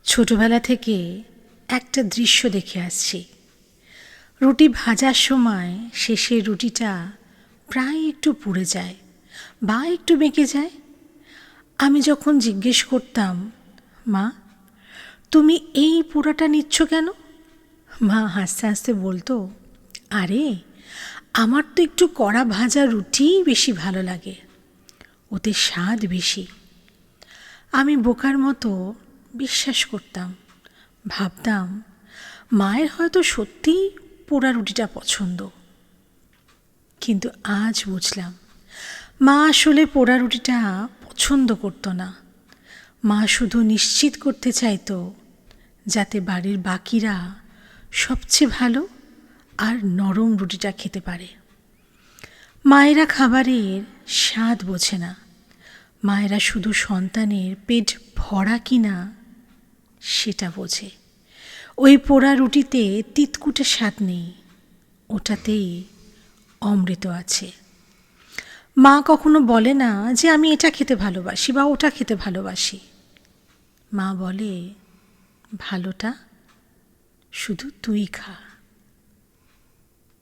ছোটবেলা থেকে একটা দৃশ্য দেখে আসছি। রুটি ভাজার সময় শেষের রুটিটা প্রায় একটু পুড়ে যায় বা একটু বেঁকে যায়। আমি যখন জিজ্ঞেস করতাম, মা তুমি এই পোড়াটা নিচ্ছ কেন, মা হাসতে হাসতে বলতো, আরে আমার তো একটু কড়া ভাজা রুটিই বেশি ভালো লাগে, ওতে স্বাদ বেশি। আমি বোকার মতো বিশ্বাস করতাম, ভাবতাম মায়ের হয়তো সত্যিই পোড়া রুটিটা পছন্দ। কিন্তু আজ বুঝলাম মা আসলে পোড়া রুটিটা পছন্দ করতো না। মা শুধু নিশ্চিত করতে চাইতো যাতে বাড়ির বাকিরা সবচেয়ে ভালো আর নরম রুটিটা খেতে পারে। মায়েরা খাবারের স্বাদ বোঝে না, মায়েরা শুধু সন্তানের পেট ভরা কিনা সেটা বোঝে। ওই পোড়া রুটিতে তিতকুটে স্বাদ নেই, ওটাতেই অমৃত আছে। মা কখনো বলে না যে আমি এটা খেতে ভালোবাসি বা ওটা খেতে ভালোবাসি। মা বলে, ভালোটা শুধু তুই খা।